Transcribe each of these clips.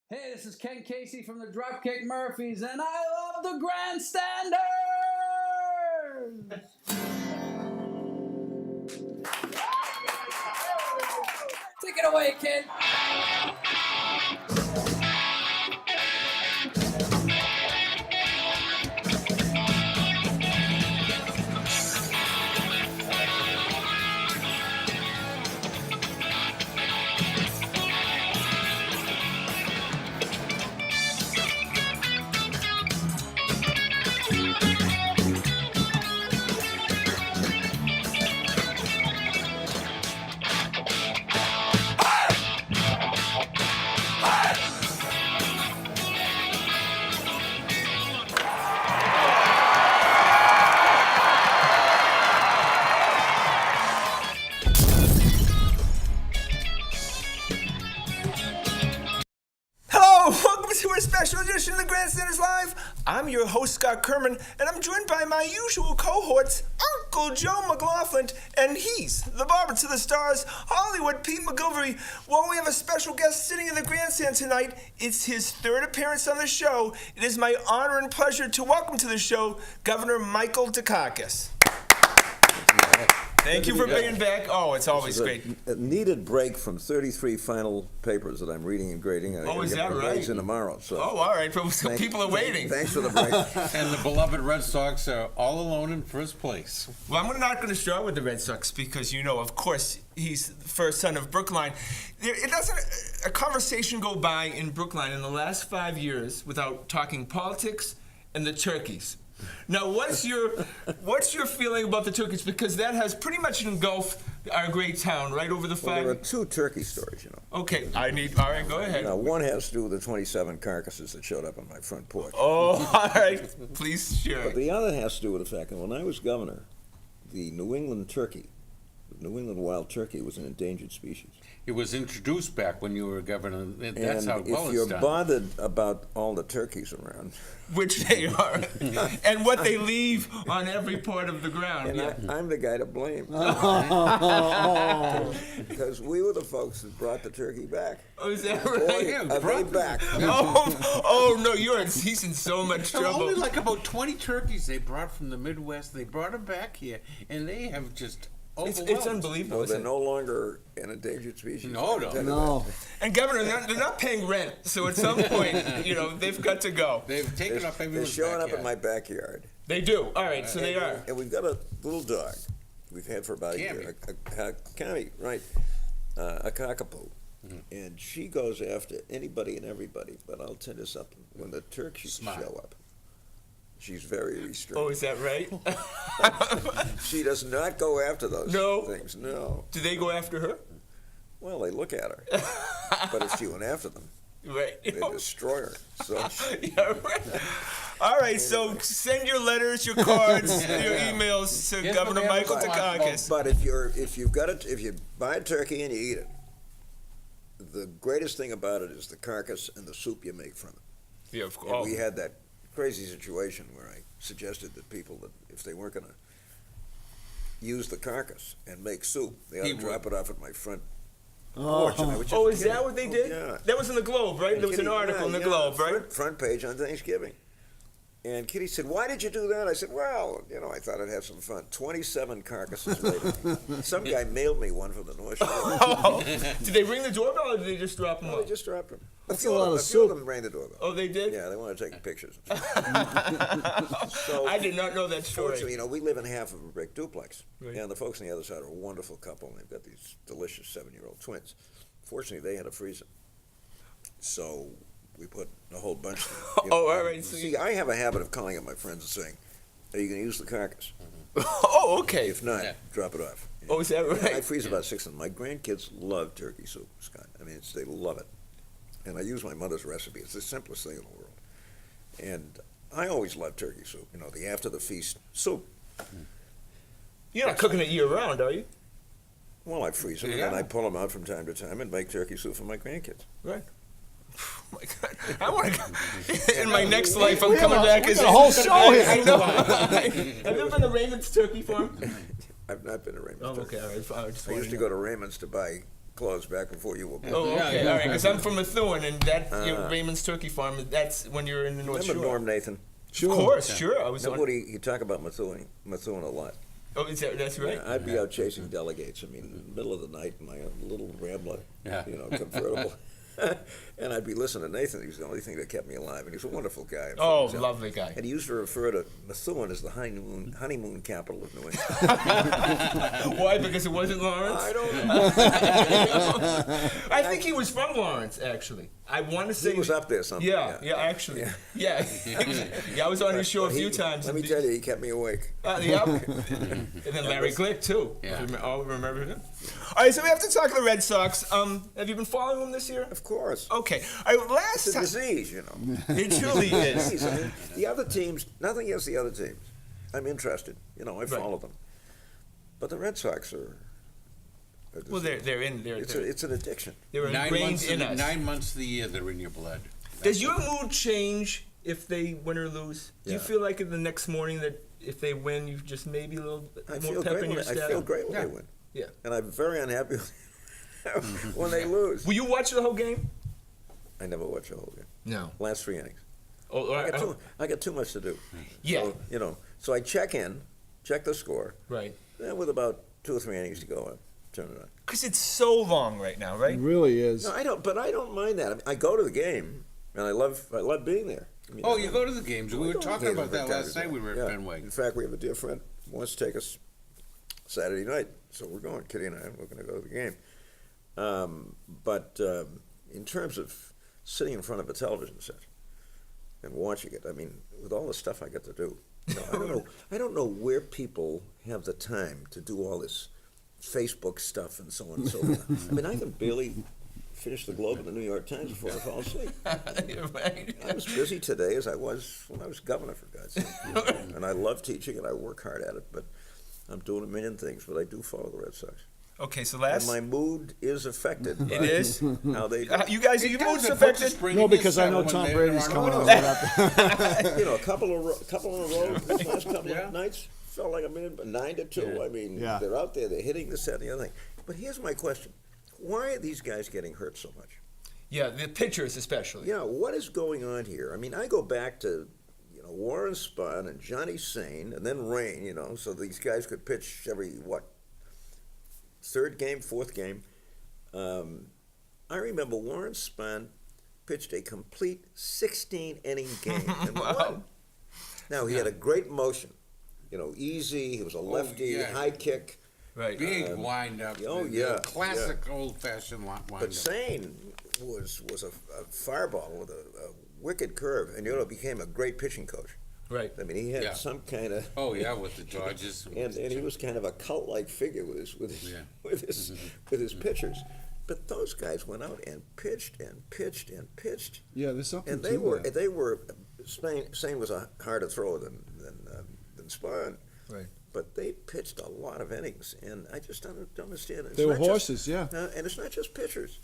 Hey, this is Ken Casey from the Dropkick Murphys, and I love the Grandstanders! Take it away, kid! Welcome to a special edition of the Grandstanders Live. I'm your host, Scott Kerman, and I'm joined by my usual cohorts, Uncle Joe McLaughlin, and he's the barber to the stars, Hollywood Pete McGilvery. Well, we have a special guest sitting in the grandstand tonight. It's his third appearance on the show. It is my honor and pleasure to welcome to the show Governor Michael Dukakis. Thank you for being back. Oh, it's always great. A needed break from 33 final papers that I'm reading and grading. Oh, is that right? In tomorrow. So oh, all right. So people are waiting. Thanks for the break. And the beloved Red Sox are all alone in first place. Well, I'm not going to start with the Red Sox because, you know, of course, he's the first son of Brookline. It doesn't a conversation go by in Brookline in the last 5 years without talking politics and the turkeys. Now, what's your feeling about the turkeys? Because that has pretty much engulfed our great town right over the Well, there are two turkey stories, you know. Okay, all right, go ahead. Now, one has to do with the 27 carcasses that showed up on my front porch. Oh, all right, please share. But the other has to do with the fact that when I was governor, the New England turkey, the New England wild turkey, was an endangered species. It was introduced back when you were governor. That's and how well if it's you're done. bothered about all the turkeys around, Which they are, and what they leave on every part of the ground. and Yeah. I'm the guy to blame. Because we were the folks that brought the turkey back. Oh, is that Boy, right? are they back. Oh no, he's in so much There were trouble. only like about 20 turkeys they brought from the Midwest. They brought them back here, and they have just overwhelmed. It's unbelievable. No, they're isn't it? no longer an endangered species. No. And Governor, they're not paying rent, so at some point, you know, they've got to go. They've taken up They're everyone's showing up backyard. in my backyard. They do. All right, so they are. And we've got a little dog we've had for about a year. Cammy, right. A cockapoo. Mm-hmm. And she goes after anybody and everybody. But I'll tell you something. When the turkeys Smart. show up, she's very restrained. Oh, is that right? She does not go after those things. No. Do they go after her? Well, they look at her. But if she went after them, Right. they destroy her. So Yeah, right. All right, so send your letters, your cards, your emails to Here's Governor what they have Michael to watch. Dukakis. But if you buy a turkey and you eat it, the greatest thing about it is the carcass and the soup you make from it. Yeah, of And course. we had that crazy situation where I suggested that people that if they weren't going to use the carcass and make soup, they ought to drop it off at my front porch. And I was just Oh, is kidding. that what they did? Yeah. That was in the Globe, right? There was an Kitty, article in the yeah, Globe, right? Front page on Thanksgiving. And Kitty said, "Why did you do that?" I said, "Well, you know, I thought I'd have some fun." 27 carcasses later. Some guy mailed me one from the North Shore. Oh, did they ring the doorbell or did they just drop them No, off? they just dropped them. That's few a lot of few soup. them rang the doorbell. Oh, they did? Yeah, they wanted to take pictures. I did not know that Fortunately, story. you know, we live in half of a brick duplex. Right. And the folks on the other side are a wonderful couple, and they've got these delicious 7-year-old twins. Fortunately, they had a freezer. So we put a whole bunch of them. Oh, all right. So See, I have a habit of calling up my friends and saying, "Are you going to use the carcass? Oh, okay. If not, Yeah. drop it off." Oh, is that I right? freeze about 6 of them. My grandkids love turkey soup, Scott. I mean, they love it. And I use my mother's recipe. It's the simplest thing in the world. And I always love turkey soup. You know, the after the feast soup. You're not cooking it year round, are you? Well, I freeze them, and then I pull them out from time to time and make turkey soup for my grandkids. Right. Oh my God! I want to. In my next life, I'm coming back as a whole show here. I know. Have you ever been to Raymond's Turkey Farm? I've not been to Raymond's. Oh, Turkey. okay. All right. I just I used to go to Raymond's to buy Claus back before you were born. Oh, okay, Yeah. all right. Because I'm from Methuen, and that Raymond's Turkey Farm. That's when you're in the North Remember Shore. Norm Nathan? Of course, sure. I was on. He talk about Methuen a lot. Oh, that's right. Yeah, I'd be out chasing delegates. I mean, in the middle of the night in my little Rambler, Yeah. convertible. And I'd be listening to Nathan. He was the only thing that kept me alive. And he was a wonderful guy. Oh, lovely guy. And he used to refer to Methuen as the honeymoon capital of New England. Why? Because it wasn't Lawrence? I don't know. I think he was from Lawrence, actually. I want to say He was up there something. Yeah, actually. Yeah. Yeah, I was on his show a few times. Let me tell you, he kept me awake. Yep. And then Larry Glick, too. Yeah. Remember him? All right, so we have to talk to the Red Sox. Have you been following them this year? Of course. Okay. All right, last It's a time. disease, It truly is. I mean, the other teams, nothing against the other teams. I'm interested. I follow them. But the Red Sox are. Well, they're in there. It's an addiction. They're ingrained in us. 9 months of the year, they're in your blood. Does your mood change if they win or lose? Do you Yeah. feel like in the next morning that if they win, you just maybe a little bit I more feel pep great in when your I step? feel great when they win. Yeah. And I'm very unhappy when they lose. Will you watch the whole game? I never watch the whole game. No. Last 3 innings. Oh, I got too much to do. yeah. So, so I check the score. Right. Then with about 2 or 3 innings to go, I turn it on. Because it's so long right now, right? It really is. No, I don't mind that. I mean, I go to the game, and I love being there. I mean, Oh, you go to the games. We were go to the talking games about that with last night. We were at yeah. Fenway. In fact, we have a dear friend who wants to take us Saturday night, so we're going. Kitty and I, we're going to go to the game. But in terms of sitting in front of a television set and watching it, I mean, with all the stuff I get to do, I don't know where people have the time to do all this Facebook stuff and so on and so forth. I mean, I can barely finish the Globe and the New York Times before I fall asleep. Right. I was busy today as I was when I was governor, for God's sake. And I love teaching and I work hard at it, but I'm doing a million things, but I do follow the Red Sox. Okay, so And last. my mood is affected by It is? how they You guys, are your mood's affected? No, because I know Tom Brady's coming on. a couple in a row these last couple Yeah. of nights felt like 9-2. Yeah. I mean, Yeah. they're out there, they're hitting this, that, and the other thing. But here's my question. Why are these guys getting hurt so much? Yeah, the pitchers especially. Yeah, what is going on here? I mean, I go back to, Warren Spahn and Johnny Sane and then Rain, so these guys could pitch every, third game, fourth game. I remember Warren Spahn pitched a complete 16-inning game and won. Now, he had a great motion, easy, he was a lefty, yeah. high kick. Right. Big wind-up. oh, the yeah, Classic old-fashioned wind-up. But Sane was a fireball with a wicked curve, and became a great pitching coach. Right. I mean, he had Yeah. some kind of, Oh, yeah, with the Dodgers. and he was kind of a cult-like figure with his pitchers. But those guys went out and pitched and pitched and pitched, Yeah, there's something and to that. they were Sane was a harder thrower than Spahn. Right. But they pitched a lot of innings, and I just don't understand it. They were horses, yeah. And it's not just pitchers.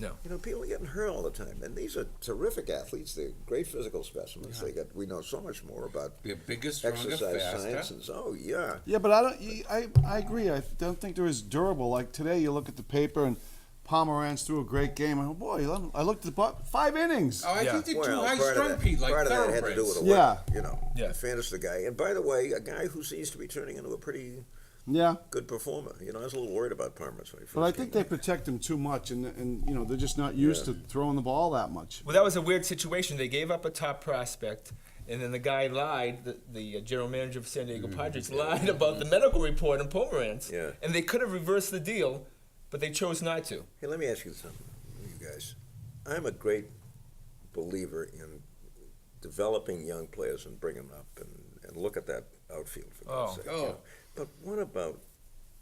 No. People are getting hurt all the time, and these are terrific athletes. They're great physical specimens. We know so much more about They're bigger, stronger, exercise faster. science, and yeah. Yeah, but I agree. I don't think they're as durable. Like today, you look at the paper and Pomeranz threw a great game. I boy, I looked at the 5 innings. Oh, I Yeah. think they're too Well, high-strung, Pete, like part of that had to do with thoroughbreds. the Yeah. weight, Yeah. Fantasy guy. And by the way, a guy who seems to be turning into a pretty Yeah, good performer. I was a little worried about Pomeranz when he first but I came think they back. protect him too much, and they're just not used to throwing the ball that much. Well, that was a weird situation. They gave up a top prospect, and then the guy lied. The general manager of San Diego Padres lied about the medical report on Pomeranz. Yeah. And they could have reversed the deal, but they chose not to. Hey, let me ask you something, you guys. I'm a great believer in developing young players and bringing them up and look at that outfield for God's sake. Oh. But what about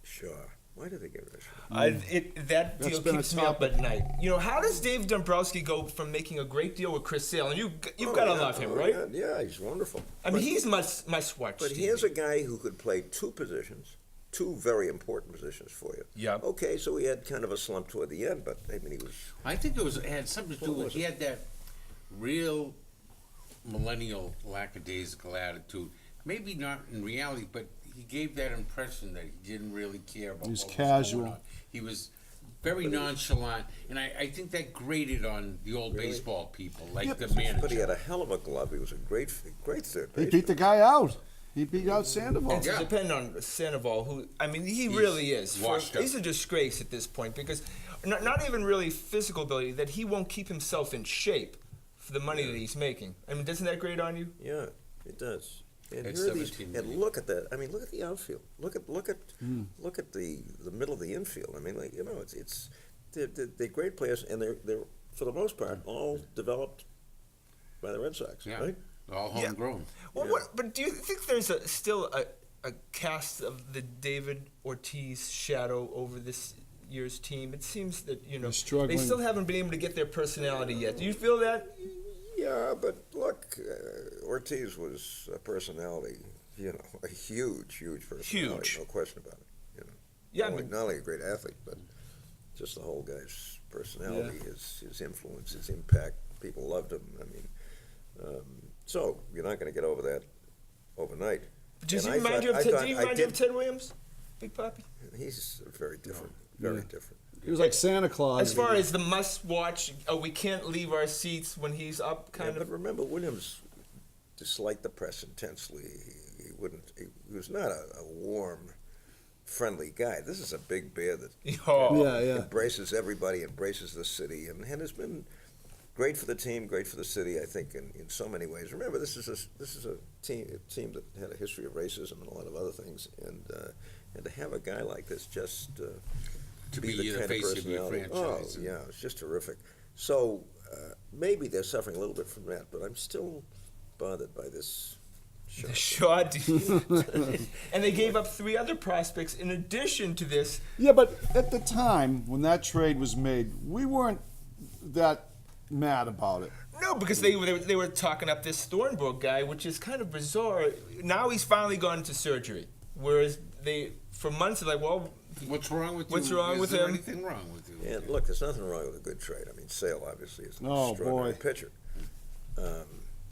Shaw? Why did they get rid of Shaw? That That's deal been a keeps me up at night. How does Dave Dombrowski go from making a great deal with Chris Sale? And you've got to love him, right? Yeah, he's wonderful. I mean, he's must-watch. But here's a guy who could play two positions, two very important positions for you. Yeah. Okay, so he had kind of a slump toward the end, but I mean, he was. I think it had something to do with he had that real millennial lackadaisical attitude. Maybe not in reality, but he gave that impression that he didn't really care about He was what casual. was going on. He was very nonchalant, and I think that grated on the old baseball people, like the But he manager. had a hell of a glove. He was a great third He baseman. beat the guy out. He beat out Sandoval. And to Yeah. depend on Sandoval, who, I mean, he really is. washed up. He's a disgrace at this point because not even really physical ability, that he won't keep himself in shape for the money that he's making. I mean, doesn't that grate on you? Yeah, it does. And At here are these, 17 and million. look at that. I mean, look at the outfield. Look at the middle of the infield. I mean, like, you know, they're great players, and they're for the most part all developed by the Red Sox, Yeah, right? all Yeah. homegrown. Well, Yeah. but do you think there's still a cast of the David Ortiz shadow over this year's team? It seems that, you know, They're struggling. they still haven't been able to get their personality yet. Do you feel that? Yeah, but look, Ortiz was a personality, you know, a huge personality, Huge. no question about it. You know, Yeah, I not, mean- not only a great athlete, but just the whole guy's personality, his influence, his impact. People loved him. I mean, so you're not going to get over that overnight. Does And he I remind thought- you of I Ted, thought do you I remind you of did- Ted Williams, Big Papi? He's very different, very different. He was like Santa Claus. As far as the must-watch, we can't leave our seats when he's up, Yeah, kind but of. remember, Williams disliked the press intensely. He wouldn't. He was not a warm, friendly guy. This is a big bear that Oh, Yeah. embraces everybody, embraces the city, and has been great for the team, great for the city. I think in so many ways. Remember, this is a team that had a history of racism and a lot of other things, and to have a guy like this just To be be the the kind face of of your personality. franchise. Oh, yeah, it's just terrific. So maybe they're suffering a little bit from that, but I'm still bothered by this shot. the shot. And they gave up 3 other prospects in addition to this. Yeah, but at the time when that trade was made, we weren't that mad about it. No, because they were talking up this Thornburg guy, which is kind of bizarre. Now he's finally gone into surgery, whereas they for months are like, well, What's wrong with you? What's wrong Is with there him? anything wrong with you? And look, there's nothing wrong with a good trade. I mean, Sale obviously is an Oh, extraordinary boy. pitcher. I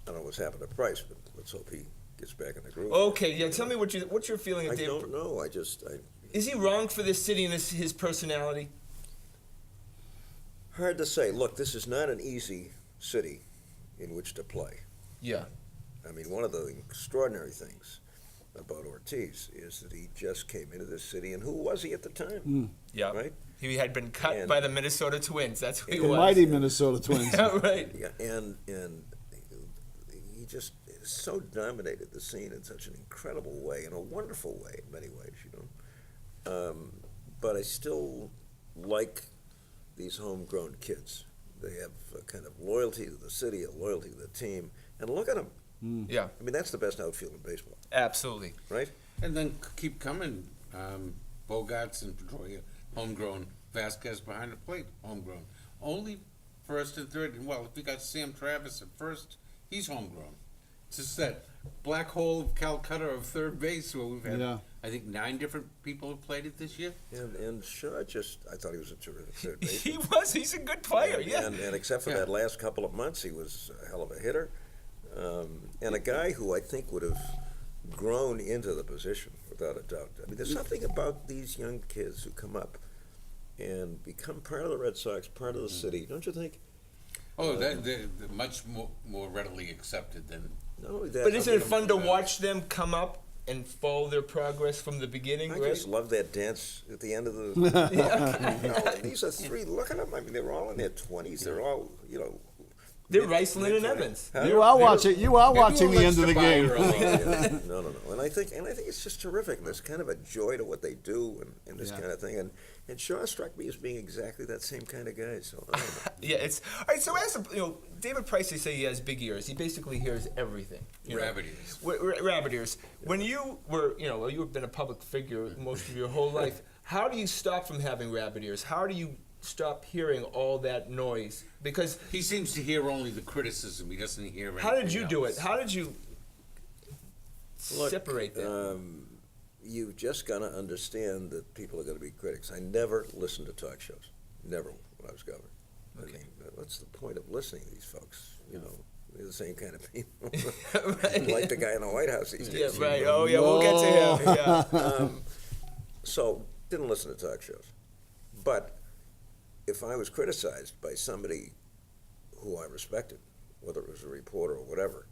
don't know what's happened to Price, but let's hope he gets back in the groove. okay, yeah. Tell me what's your feeling I of David? don't know. Is he wrong for this city and his personality? Hard to say. Look, this is not an easy city in which to play. Yeah. I mean, one of the extraordinary things about Ortiz is that he just came into this city, and who was he at the time? Yeah. Right? He had been cut And- by the Minnesota Twins. That's who he The was. mighty Minnesota Twins. Yeah, right. Yeah, and he just so dominated the scene in such an incredible way, in a wonderful way in many ways, you know. But I still like these homegrown kids. They have a kind of loyalty to the city, a loyalty to the team, and look at them. Yeah, I mean, that's the best outfield in baseball, absolutely. right? And then keep coming. Bogarts and Pedroia, homegrown. Vasquez behind the plate, homegrown. Only first and third. And well, if we got Sam Travis at first, he's homegrown. It's just that black hole of Calcutta of third base where we've had, Yeah. I think, 9 different people who played it this year. And Shaw I thought he was a terrific third He baseman. was. He's a good player. And, Yeah. and except for Yeah. that last couple of months, he was a hell of a hitter. And a guy who I think would have grown into the position, without a doubt. I mean, there's something about these young kids who come up and become part of the Red Sox, part of the city, don't you think? Oh, they're much more readily accepted than. Not only that, But isn't I it mean, fun to watch them come up and follow their progress from the beginning, I right? just love that dance at the end of the. You know, and these are 3. Look at them. I mean, they're all in their 20s. They're all, you know. They're mid- Riceland and mid-20s. Evans. Huh? You are watching. You are watching the end of the game. No. And I think it's just terrific. And there's kind of a joy to what they do and this Yeah. kind of thing. And Shaw struck me as being exactly that same kind of guy. So I don't know. Yeah, it's all right. So as David Price, they say he has big ears. He basically hears everything. You know? Rabbit ears. Rabbit ears. When you were, you've been a public figure most of your whole life. How do you stop from having rabbit ears? How do you stop hearing all that noise? Because He seems to hear only the criticism. He doesn't hear anything how did you do it? else. How did you Look, separate that? You've just got to understand that people are going to be critics. I never listened to talk shows. Never when I was governor. I mean, what's the point of listening to these folks? You know, they're the same kind of people. Right. Like the guy in the White House these Yeah, days. right. Oh, yeah, we'll get to him. Yeah. So, didn't listen to talk shows. But if I was criticized by somebody who I respected, whether it was a reporter or whatever,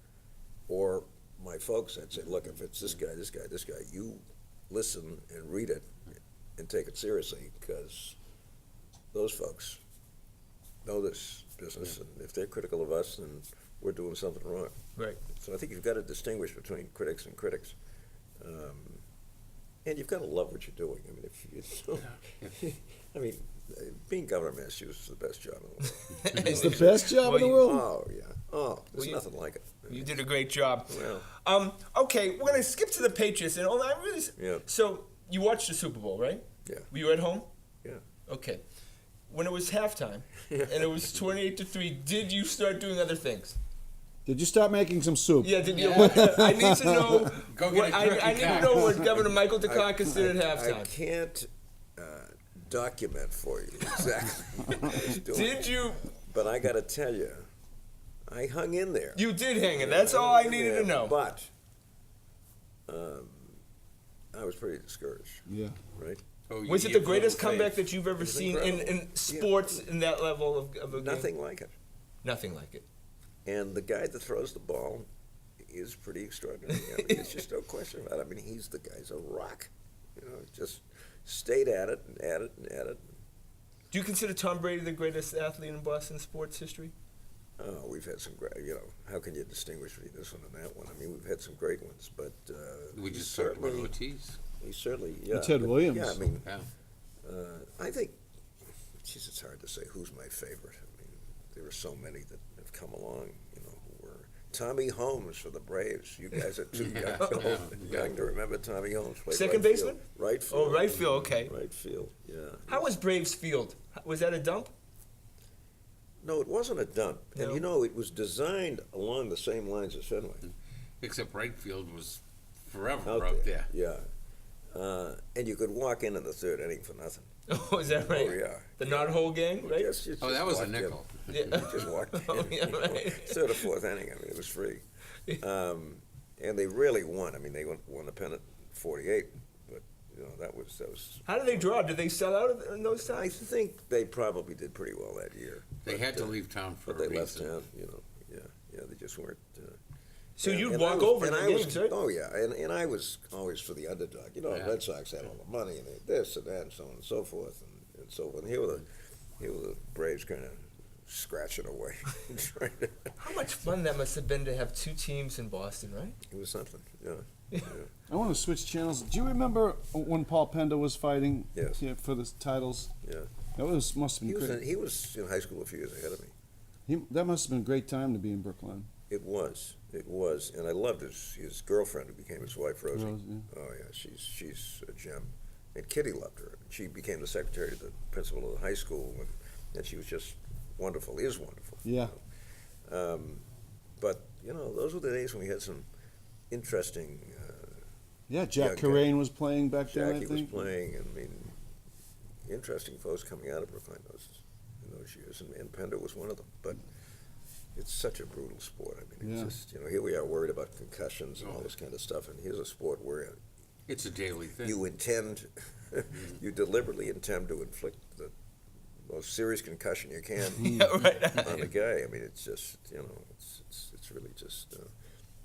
or my folks, I'd say, look, if it's this guy, you listen and read it and take it seriously, because those folks know this business, and if they're critical of us, then we're doing something wrong. Right. So I think you've got to distinguish between critics and critics. And you've got to love what you're doing. I mean, if you, I mean, being governor of Massachusetts is the best job in the world. It's the best job in the world. Oh, yeah. Oh, there's nothing like it. You did a great job. Well, Okay, we're gonna skip to the Patriots, and I really. Yeah. So you watched the Super Bowl, right? Yeah. Were you at home? Yeah. Okay. When it was halftime, and it was 28-3, did you start doing other things? Did you start making some soup? Yeah. Did you? I need to know. Go get a turkey I need to cock. know what Governor Michael Dukakis did at I halftime. can't document for you exactly what I was doing. Did you? But I got to tell you, I hung in there. You did hang in. That's all I needed to know. But I was pretty discouraged, Yeah. right? Oh, Was you it the get greatest full comeback faith. that you've ever was seen incredible. in sports in that level of a game? Nothing like it. Nothing like it. And the guy that throws the ball is pretty extraordinary. I mean, it's just no question about it. I mean, he's a rock. You know, just stayed at it and at it and at it. Do you consider Tom Brady the greatest athlete in Boston sports history? Oh, we've had some great, how can you distinguish between this one and that one? I mean, we've had some great ones, but We just talked about Ortiz. he certainly, yeah. Ted but, Williams. Yeah, I mean, Yeah. I think, geez, it's hard to say who's my favorite. I mean, there are so many that have come along, who were Tommy Holmes for the Braves. You guys are too young to remember Tommy Holmes. Played Second right baseman? field. Right field. Oh, right field, okay. Right field, yeah. How was Braves Field? Was that a dump? No, it wasn't a dump. No. And it was designed along the same lines as Fenway. Except right field was forever Out out there. Yeah. And you could walk in the third inning for nothing. Oh, is that right? Oh, yeah. The not-whole gang, right? You Oh, that was a walked in. nickel. Yeah. You just walked in. Oh, yeah, right. Third or fourth inning, I mean, it was free. And they really won. I mean, they won the pennant in 48, but, that was. How did they draw? Did they sell out in those I times? think they probably did pretty well that year. They had to leave town for But a they left reason. town, yeah, they just weren't. So and- you'd and walk I was- over and to I the was- games, right? Oh, yeah, and I was always for the underdog. The Yeah. Red Sox had all the money and this and that and so on and so forth. And so on. Here were the Braves kind of scratching away. How much fun that must have been to have two teams in Boston, right? It was something, yeah. I want to switch channels. Do you remember when Paul Pender was fighting Yes. for the titles? Yeah. That must have been great. He was in high school a few years ahead of me. That must have been a great time to be in Brookline. It was, and I loved his girlfriend who became his wife, Rosie. Rose, yeah. Oh yeah, she's a gem, and Kitty loved her. She became the secretary to the principal of the high school, and she was just wonderful. Is wonderful. Yeah. But those were the days when we had some interesting. Yeah, Jack Yeah, Carrane was playing back then, I Jackie was think. playing. I mean, interesting folks coming out of Brookline in those years, and Pender was one of them. But it's such a brutal sport. I mean, it's just here we are worried about concussions and all this kind of stuff, and here's a sport where It's a daily thing. you intend, you deliberately intend to inflict the most serious concussion you can Yeah, right. on the guy. I mean, it's just it's really just.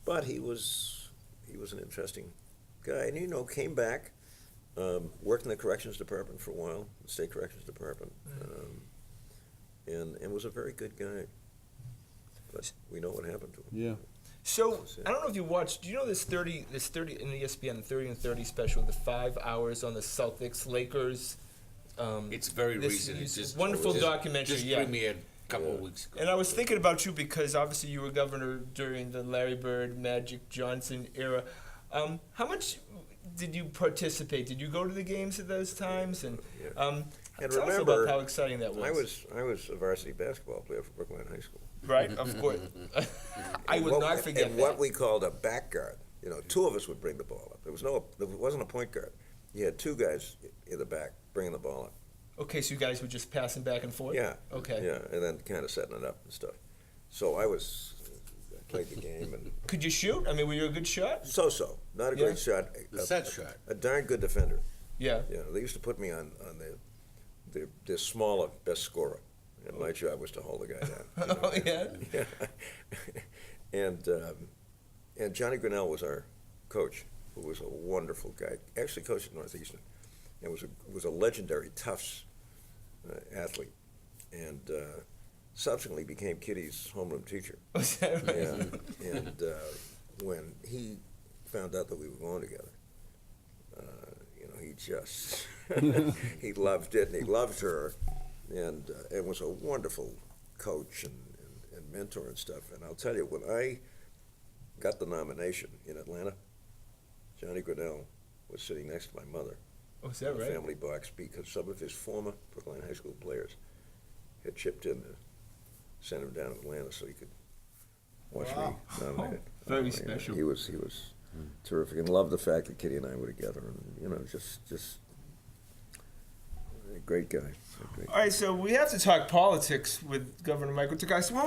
But he was an interesting guy, and came back, worked in the corrections department for a while, the state corrections department, and was a very good guy. But we know what happened to him. Yeah. So I don't know if you watched. Do you know this 30 in the ESPN, the 30 and 30 special, the 5 hours on the Celtics, Lakers. It's very this recent. It's just wonderful just- documentary. Just Yeah. premiered a couple of weeks ago. And I was thinking about you because obviously you were governor during the Larry Bird, Magic Johnson era. How much did you participate? Did you go to the games at those times? And And tell us remember, about how exciting that was. I was a varsity basketball player for Brookline High School. Right, of course. I would not forget And that. what we called a back guard. Two of us would bring the ball up. There wasn't a point guard. You had two guys in the back bringing the ball up. Okay, so you guys were just passing back and forth? Yeah. Okay. Yeah, and then kind of setting it up and stuff. So I played the game and Could you shoot? I mean, were you a good shot? so. Not a great shot. The set shot. A darn good defender. Yeah. They used to put me on the smaller best scorer, and my job was to hold the guy down. Oh, yeah? Yeah. And Johnny Grinnell was our coach, who was a wonderful guy. Actually coached at Northeastern, and was a legendary Tufts athlete, and subsequently became Kitty's homeroom teacher. Was that right? Yeah. And when he found out that we were going together, he just he loved it, and he loved her, and was a wonderful coach and mentor and stuff. And I'll tell you, when I got the nomination in Atlanta, Johnny Grinnell was sitting next to my mother Oh, is that in the right? family box because some of his former Brookline High School players had chipped in to send him down to Atlanta so he could watch me nominated. Very Yeah, special. He was terrific, and loved the fact that Kitty and I were together, and just a great guy. A great All right, so we have to talk politics with Governor Michael Takais. When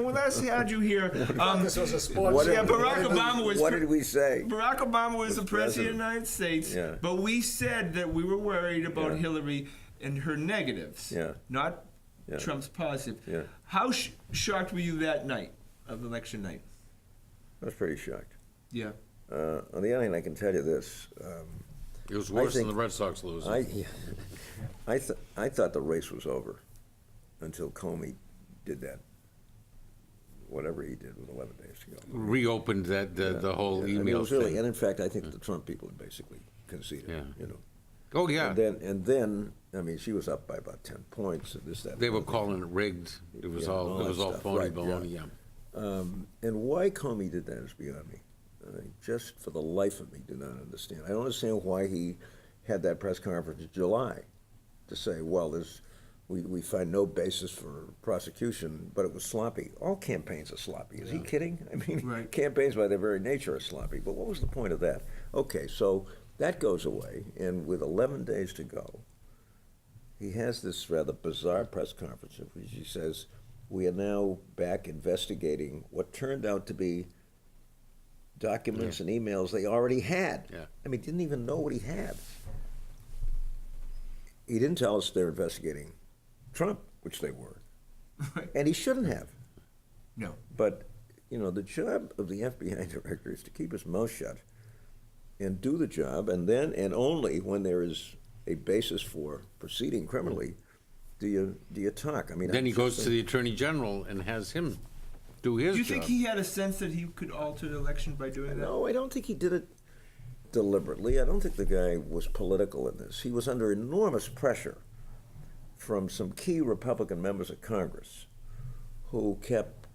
we last had you here, This was a sports. What did- Barack Obama was. What did we say? Barack Obama was the Was president of the president. United States, Yeah. but we said that we were worried about Yeah. Hillary and her negatives, Yeah. not Yeah. Trump's positive. Yeah. How shocked were you that night of election night? I was pretty shocked. Yeah. On the other hand, I can tell you this. It was worse think- than the Red Sox losing. I thought the race was over until Comey did that, whatever he did with 11 days to go. Reopened the whole I mean, it email was really, thing. and in fact, I think the Trump people had basically conceded. Yeah. You know. Oh, yeah. And then, I mean, she was up by about 10 points, and this, that. They and were the other. calling it rigged. It was Yeah, all that stuff. phony Right, baloney, yeah. yeah. And why Comey did that is beyond me. I just for the life of me do not understand. I don't understand why he had that press conference in July to say, well, we find no basis for prosecution, but it was sloppy. All campaigns are sloppy. Is he kidding? I mean, Right. campaigns by their very nature are sloppy. But what was the point of that? Okay, so that goes away, and with 11 days to go, he has this rather bizarre press conference in which he says, we are now back investigating what turned out to be documents and emails they already had. Yeah. I mean, didn't even know what he had. He didn't tell us they're investigating Trump, which they were. And he shouldn't have. No. But, the job of the FBI director is to keep his mouth shut and do the job, and then, and only when there is a basis for proceeding criminally, do you talk. I mean, Then I he just goes to think- the Attorney General and has him do his Do you job. think he had a sense that he could alter the election by doing that? No, I don't think he did it deliberately. I don't think the guy was political in this. He was under enormous pressure from some key Republican members of Congress who kept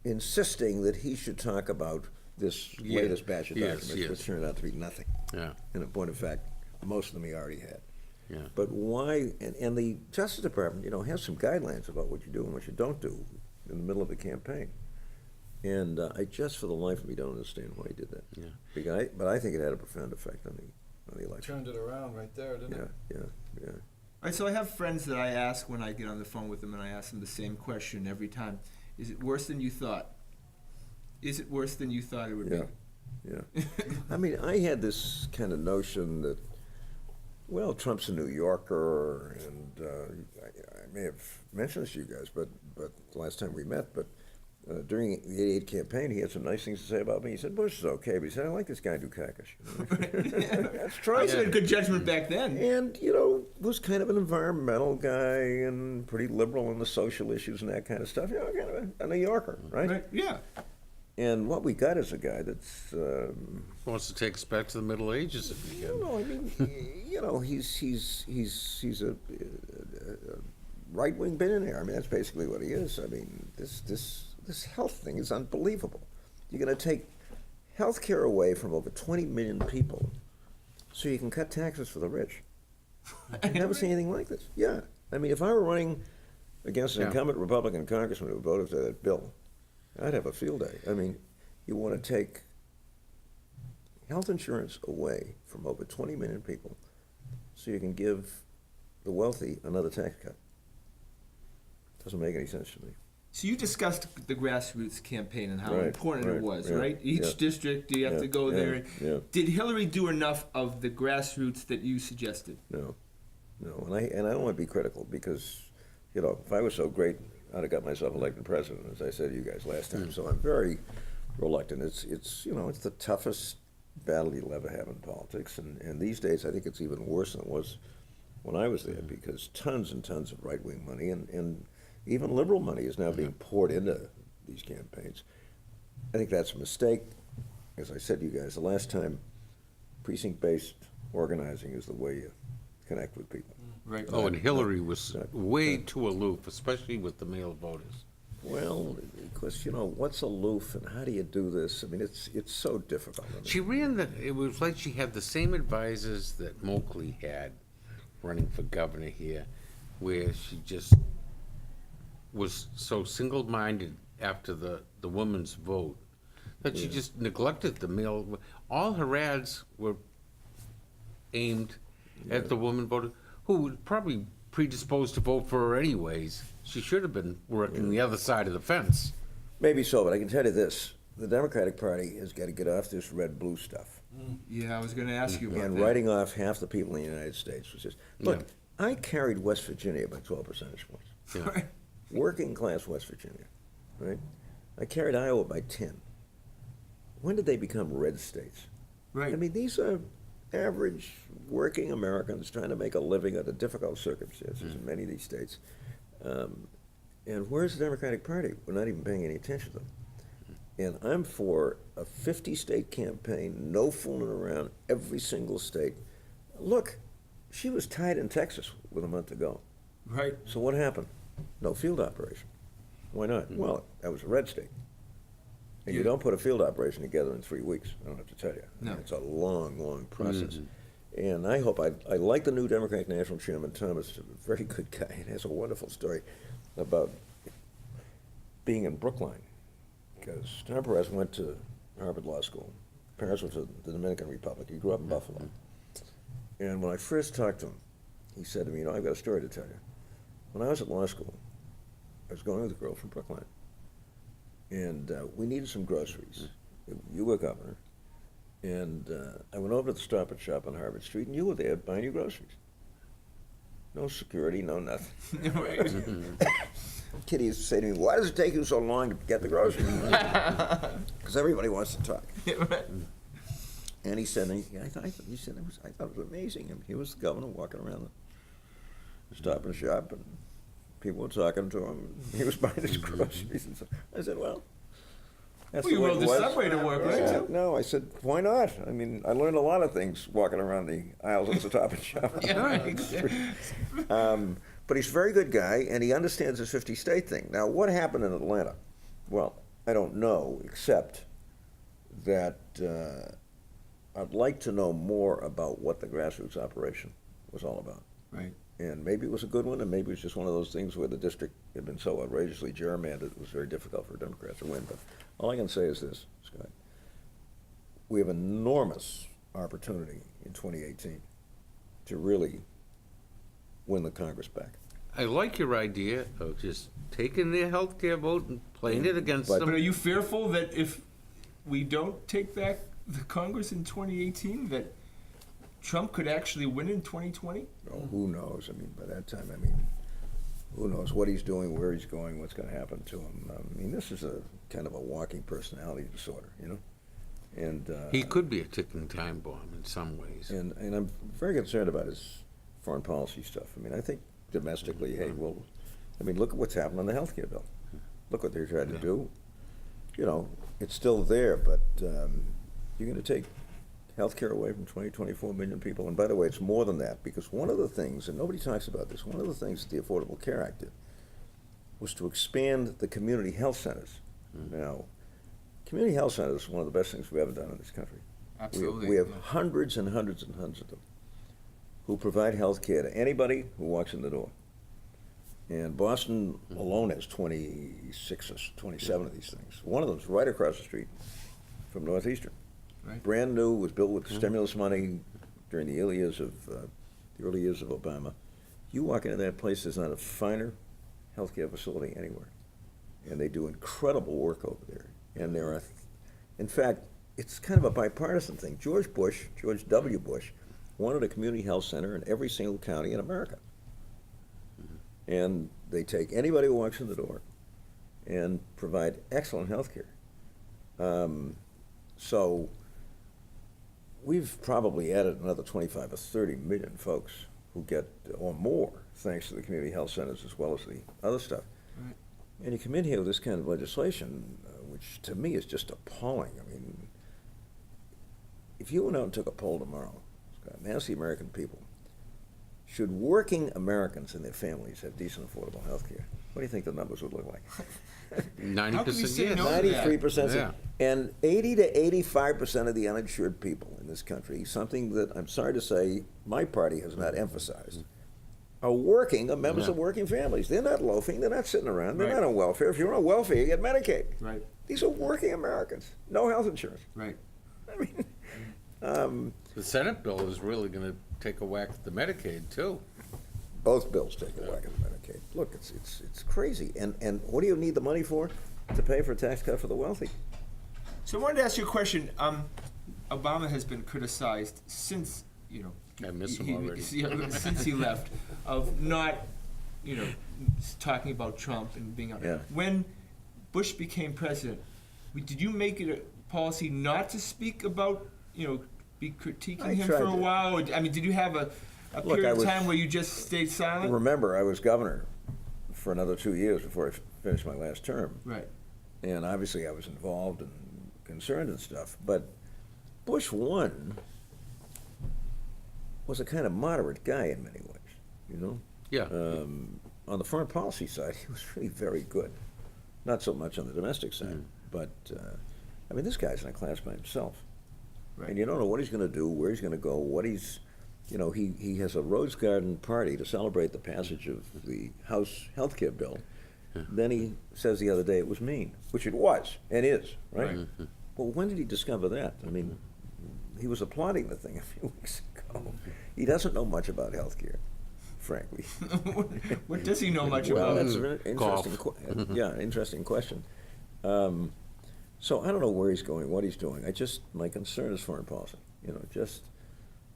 insisting that he should talk about this Yeah. latest batch of Yes, documents, yes. which turned out to be nothing. Yeah, In a point of fact, most of them he already had. yeah. But why? And the Justice Department, has some guidelines about what you do and what you don't do in the middle of a campaign. And I just, for the life of me, don't understand why he did that. Yeah. But I think it had a profound effect on the election. Turned it around right there, didn't it? Yeah. All right, so I have friends that I ask when I get on the phone with them, and I ask them the same question every time. Is it worse than you thought? Is it worse than you thought it would Yeah. be? I mean, I had this kind of notion that, well, Trump's a New Yorker, and I may have mentioned this to you guys, but the last time we met, but during the '88 campaign, he had some nice things to say about me. He said, Bush is okay, but he said, I like this guy Dukakis. That's true. I had good judgment back then. And, was kind of an environmental guy and pretty liberal on the social issues and that kind of stuff. Kind of a New Yorker, right? Right? Yeah. And what we got is a guy that's, Wants to take us back to the Middle Ages if he can. I mean, he's a right-wing billionaire. I mean, that's basically what he is. I mean, this health thing is unbelievable. You're going to take health care away from over 20 million people so you can cut taxes for the rich. I've never seen anything like this. Yeah. I mean, if I were running against an Yeah. incumbent Republican congressman who voted for that bill, I'd have a field day. I mean, you want to take health insurance away from over 20 million people so you can give the wealthy another tax cut. Doesn't make any sense to me. So you discussed the grassroots campaign and how Right, important it right, was, yeah, right? Each yeah. district, you have Yeah, to go yeah, there. yeah. Did Hillary do enough of the grassroots that you suggested? No. And I don't want to be critical because, if I was so great, I'd have got myself elected president, as I said to you guys last time. So I'm very reluctant. It's the toughest battle you'll ever have in politics, and these days I think it's even worse than it was when I was there, because tons and tons of right-wing money and even liberal money is now being poured into these campaigns. I think that's a mistake. As I said to you guys, the last time, precinct-based organizing is the way you connect with people. Right. Oh, and Hillary was way too aloof, especially with the male voters. Well, because, what's aloof and how do you do this? I mean, it's so difficult. She it was like she had the same advisors that Moakley had running for governor here, where she just was so single-minded after the woman's vote that she just neglected the male. All her ads were aimed at the woman voter, who was probably predisposed to vote for her anyways. She should have been working the other side of the fence. Maybe so, but I can tell you this. The Democratic Party has got to get off this red-blue stuff. Yeah, I was going to ask you about And that. writing off half the people in the United States was just... Look, I carried West Virginia by 12 percentage points. Yeah. Working-class West Virginia, right? I carried Iowa by 10. When did they become red states? Right. I mean, these are average working Americans trying to make a living under difficult circumstances in many of these states. And where's the Democratic Party? We're not even paying any attention to them. And I'm for a 50-state campaign, no fooling around, every single state. Look, she was tied in Texas with a month to go. Right. So what happened? No field operation. Why not? Well, that was a red state. And you don't put a field operation together in 3 weeks, I don't have to tell you. No. It's a long, long process. And I hope, I like the new Democratic National Chairman, Thomas, a very good guy, and has a wonderful story about being in Brookline. Because Tom Perez went to Harvard Law School. Parents went to the Dominican Republic. He grew up in Buffalo. And when I first talked to him, he said to me, I've got a story to tell you. When I was at law school, I was going with a girl from Brookline. And we needed some groceries. You were governor. And I went over to the Stop and Shop on Harvard Street, and you were there buying your groceries. No security, no nothing. Right. Kitty used to say to me, why does it take you so long to get the groceries? Because everybody wants to talk. Right. And he said, I thought it was amazing. I mean, he was the governor walking around the Stop and Shop, and people were talking to him. He was buying his groceries. And so I said, well, that's Well, you the way rode it the was. subway to work, right? Yeah, no, I said, why not? I mean, I learned a lot of things walking around the aisles of the Stop and Shop. Yeah, right. But he's a very good guy, and he understands this 50-state thing. Now, what happened in Atlanta? Well, I don't know, except that I'd like to know more about what the grassroots operation was all about. Right. And maybe it was a good one, and maybe it was just one of those things where the district had been so outrageously gerrymandered it was very difficult for Democrats to win. But all I can say is this, Scott. We have enormous opportunity in 2018 to really win the Congress back. I like your idea of just taking their health care vote and playing it against But- them. But are you fearful that if we don't take back the Congress in 2018, that Trump could actually win in 2020? Oh, who knows? I mean, by that time, who knows what he's doing, where he's going, what's going to happen to him. I mean, this is a kind of a walking personality disorder, And He could be a ticking time bomb in some ways. And I'm very concerned about his foreign policy stuff. I mean, I think domestically, look at what's happened on the health care bill. Look what they're trying to do. It's still there, but you're going to take health care away from 24 million people. And by the way, it's more than that, because one of the things, and nobody talks about this, one of the things that the Affordable Care Act did was to expand the community health centers. Now, community health centers is one of the best things we've ever done in this country. Absolutely. We have hundreds and hundreds and hundreds of them who provide health care to anybody who walks in the door. And Boston alone has 26 or 27 of these things. One of them is right across the street from Northeastern. Right. Brand new, was built with stimulus money during the early years of Obama. You walk into that place, there's not a finer healthcare facility anywhere. And they do incredible work over there. And there are, in fact, it's kind of a bipartisan thing. George W. Bush wanted a community health center in every single county in America. And they take anybody who walks in the door and provide excellent health care. So we've probably added another 25 or 30 million folks who get, or more, thanks to the community health centers as well as the other stuff. Right. And you come in here with this kind of legislation, which to me is just appalling. I mean, if you went out and took a poll tomorrow, Scott, and asked the American people, should working Americans and their families have decent, affordable health care? What do you think the numbers would look like? 90% yes. 93%. Yeah. And 80 to 85% of the uninsured people in this country, something that I'm sorry to say my party has not emphasized, are working, are members of working families. They're not loafing. They're not sitting around. They're not on welfare. If you're on welfare, you get Medicaid. Right. These are working Americans. No health insurance. Right. I mean, The Senate bill is really going to take a whack at the Medicaid, too. both bills take a whack at Medicaid. Look, it's crazy. And what do you need the money for? To pay for a tax cut for the wealthy. So I wanted to ask you a question. Obama has been criticized since, I miss him already. Since he left, of not, talking about Trump and being out. Yeah. When Bush became president, did you make it a policy not to speak about, be critiquing I him tried for a to. while? Or, did you have a Look, period I of was- time where you just stayed silent? Remember, I was governor for another 2 years before I finished my last term. Right. And obviously I was involved and concerned and stuff. But Bush 1 was a kind of moderate guy in many ways, Yeah. On the foreign policy side, he was really very good. Not so much on the domestic side, but, this guy's in a class by himself. Right. And you don't know what he's going to do, where he's going to go, what he's, he has a Rose Garden party to celebrate the passage of the House health care bill. Then he says the other day it was mean, which it was and is, right? Well, when did he discover that? He was applauding the thing a few weeks ago. He doesn't know much about health care, frankly. What does he know much Well, about? that's an interesting, interesting question. So I don't know where he's going, what he's doing. My concern is foreign policy. Just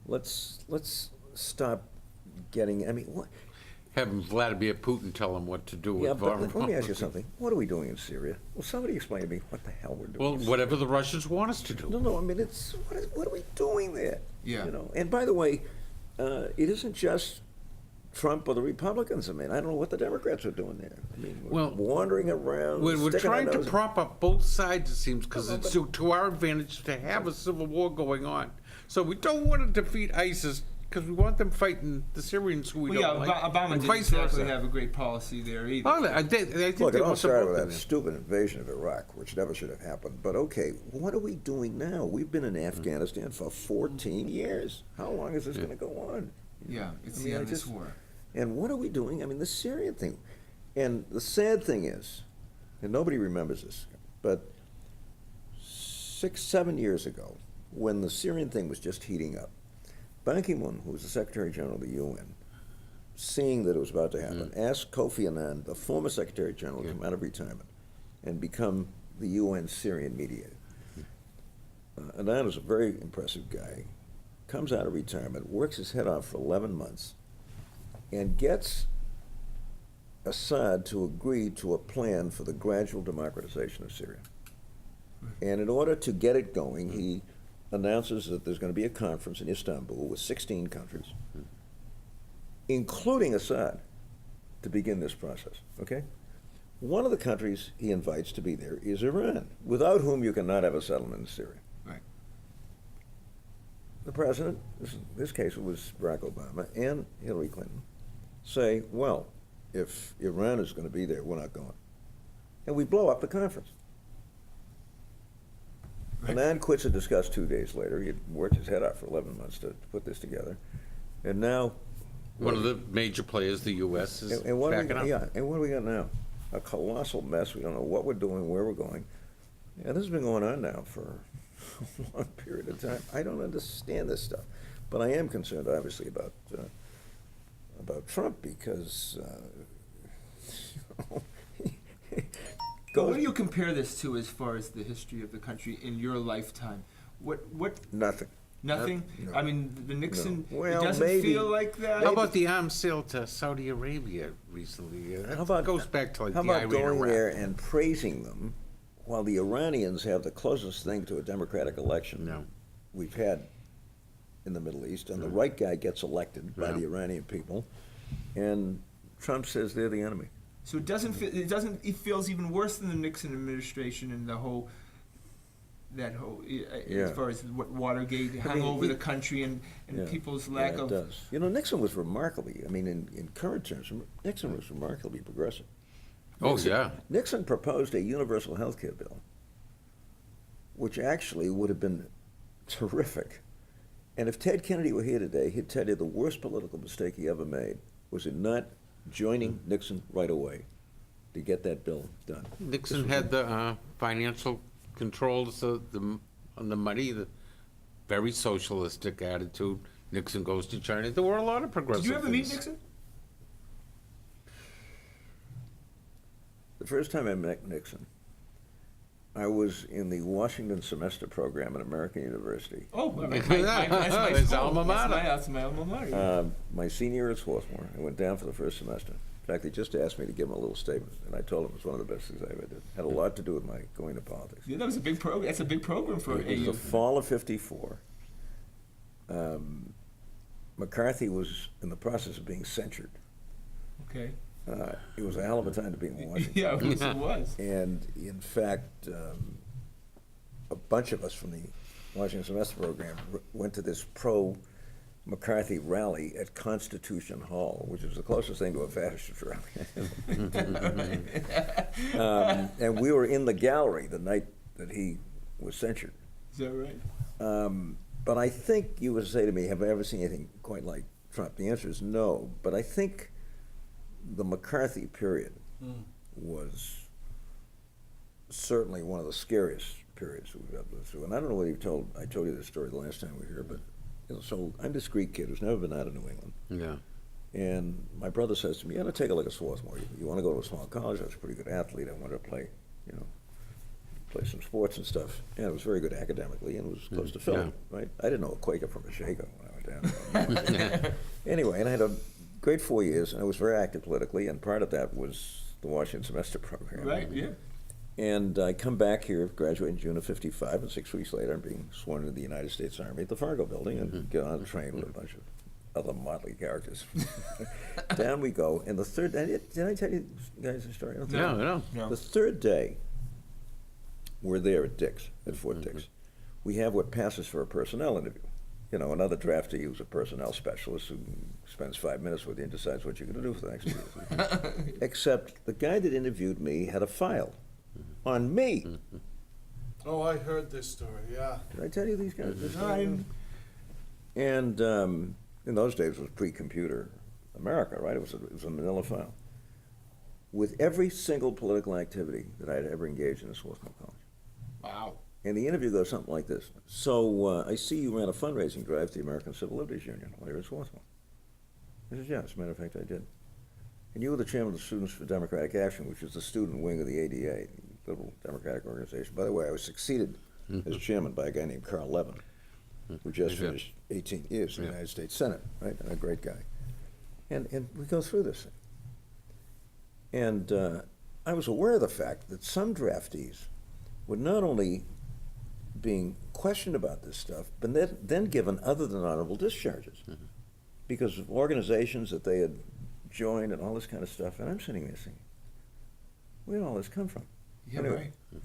let's stop getting. What? Having Vladimir Putin tell him what to do with Yeah, foreign but let me ask you policy. something. What are we doing in Syria? Well, somebody explain to me what the hell we're doing. Well, in Syria. whatever the Russians want us to do. No. What are we doing there? Yeah. And by the way, it isn't just Trump or the Republicans. I don't know what the Democrats are doing there. We're wandering around. We're sticking our trying to nose in- prop up both sides, it seems, because No, it's to our advantage to have a civil war going on. So we don't want to defeat ISIS because we want them fighting the Syrians who we Well, don't like. Obama and didn't vice exactly versa. have a great policy there either. Oh, I think Look, they it all want them started both with in that there. stupid invasion of Iraq, which never should have happened. But okay, what are we doing now? We've been in Afghanistan for 14 years. How long is this going to go on? Yeah, it's I the mean, end I of this just- war. And what are we doing? The Syrian thing. And the sad thing is, and nobody remembers this, but 6, 7 years ago, when the Syrian thing was just heating up, Ban Ki-moon, who was the Secretary General of the UN, seeing that it was about to happen, asked Kofi Annan, the former Secretary General, to come out of retirement and become the UN Syrian mediator. Annan is a very impressive guy, comes out of retirement, works his head off for 11 months, and gets Assad to agree to a plan for the gradual democratization of Syria. And in order to get it going, he announces that there's going to be a conference in Istanbul with 16 countries, including Assad, to begin this process, okay? One of the countries he invites to be there is Iran, without whom you cannot have a settlement in Syria. Right. The president, in this case it was Barack Obama, and Hillary Clinton, say, well, if Iran is going to be there, we're not going. And we blow up the conference. Right. Annan quits to discuss 2 days later. He had worked his head out for 11 months to put this together. And now... One of the major players, the U.S., is and what backing do up. we, yeah, and what do we got now? A colossal mess. We don't know what we're doing, where we're going. And this has been going on now for a long period of time. I don't understand this stuff. But I am concerned, obviously, about Trump because... But what do you compare this to as far as the history of the country in your lifetime? What Nothing. Nothing. No. I mean, the Nixon. No. Well, it doesn't maybe. feel like that. How about the arms sale to Saudi Arabia recently? That goes back to like How the about Iraq going War. there and praising them while the Iranians have the closest thing to a democratic election No. we've had in the Middle East, and the right guy gets elected by No. the Iranian people, and Trump says they're the enemy. So it doesn't feel. It doesn't. It feels even worse than the Nixon administration and the whole. That whole, Yeah. as far as what Watergate hung mean, over the country and Yeah. people's lack Yeah, it of. does. You know, Nixon was remarkably, I mean, in current terms, Nixon was remarkably progressive. Oh, yeah. Nixon proposed a universal health care bill, which actually would have been terrific. And if Ted Kennedy were here today, he'd tell you the worst political mistake he ever made was in not joining Nixon right away to get that bill done. Nixon had the financial controls on the money, the very socialistic attitude. Nixon goes to China. There were a lot of progressive Did you ever meet things. Nixon? The first time I met Nixon, I was in the Washington semester program at American University. Oh, that's my His school. alma mater. That's my alma mater. My senior year at Swarthmore, I went down for the first semester. In fact, they just asked me to give them a little statement, and I told them it was one of the best things I ever did. Had a lot to do with my going to politics. Yeah, that was a big program. That's a big program for It was AU. the fall of '54. McCarthy was in the process of being censured. Okay. It was a hell of a time to be in Washington. Yeah, it was. And in fact, a bunch of us from the Washington semester program went to this pro-McCarthy rally at Constitution Hall, which was the closest thing to a fascist rally. And we were in the gallery the night that he was censured. Is that right? But I think you would say to me, have I ever seen anything quite like Trump? The answer is no. But I think the McCarthy period was certainly one of the scariest periods that we've ever lived through. And I don't know whether I told you this story the last time we were here, but you know, so I'm this Greek kid who's never been out of New England. Yeah. And my brother says to me, "You ought to take a look at Swarthmore. You want to go to a small college? I was a pretty good athlete. I wanted to play, play some sports and stuff. And it was very good academically, and it was close to Philly, right? I didn't know a Quaker from a Shaker when I went down. Anyway, and I had a great 4 years, and I was very active politically, and part of that was the Washington semester program. Right, yeah. And I come back here, graduate in June of '55, and 6 weeks later I'm being sworn into the United States Army at the Fargo building and get on a train with a bunch of other motley characters. Down we go, and the third, did I tell you guys the story? I don't think I did. No. The third day, we're there at Dix, at Fort Dix. We have what passes for a personnel interview. You know, another draftee who's a personnel specialist who spends 5 minutes with you and decides what you're going to do for the next 2 years. Except the guy that interviewed me had a file on me. Oh, I heard this story, yeah. Did I tell you these guys? This No, story? I- And in those days, it was pre-computer America, right? It was a manila file with every single political activity that I'd ever engaged in at Swarthmore College. Wow. And the interview goes something like this. So I see you ran a fundraising drive to the American Civil Liberties Union while you were at Swarthmore. I said, yeah, as a matter of fact, I did. And you were the chairman of the Students for Democratic Action, which is the student wing of the ADA, the Liberal Democratic Organization. By the way, I was succeeded as chairman by a guy named Carl Levin, who just finished 18 years in the United States Senate, right? And a great guy. And we go through this thing. And I was aware of the fact that some draftees were not only being questioned about this stuff, but then given other than honorable discharges because of organizations that they had joined and all this kind of stuff. And I'm sitting there saying, where did all this come from? Yeah, Anyway, right.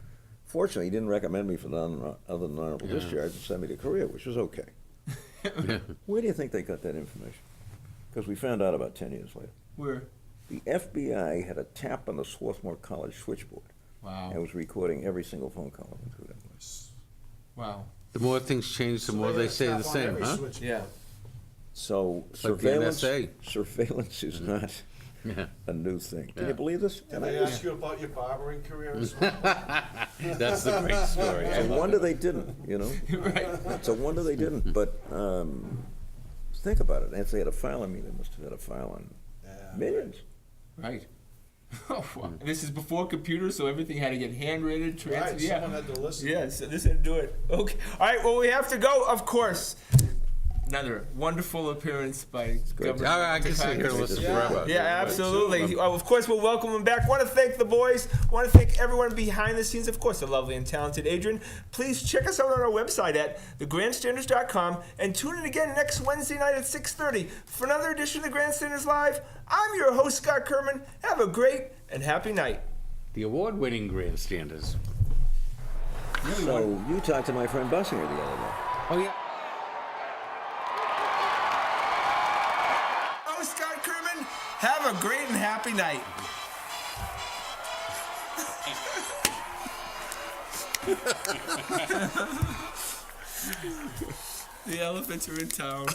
Fortunately, he didn't recommend me for other than honorable discharge and send me to Korea, which was okay. Where do you think they got that information? Because we found out about 10 years later. Where? The FBI had a tap on the Swarthmore College switchboard Wow. and was recording every single phone call that went through that place. Wow. The more things change, the more they say the same, huh? Yeah. So Like the NSA. surveillance is not Yeah. a new thing. Can Yeah. you believe this? Did they ask you about your barbering career as well? That's the great story. It's a wonder they didn't, Right. It's a wonder they didn't. But think about it. If they had a file on me, they must have had a file on millions. Right. Oh, wow. And this is before computers, so everything had to get handwritten, transferred. Right, Yeah. someone had to listen. Yeah, so this had to do it. Okay. All right, well, we have to go, of course. Another wonderful appearance by Governor I can sit here and Dukakis. listen forever. Yeah, absolutely. Of course, we'll welcome him back. Want to thank the boys. Want to thank everyone behind the scenes. Of course, the lovely and talented Adrian. Please check us out on our website at thegrandstanders.com and tune in again next Wednesday night at 6:30 for another edition of the Grandstanders Live. I'm your host, Scott Kerman. Have a great and happy night. The award-winning Grandstanders. So you talked to my friend Bussinger the other day. Oh, yeah. Oh, Scott Kerman, have a great and happy night. The elephants are in town.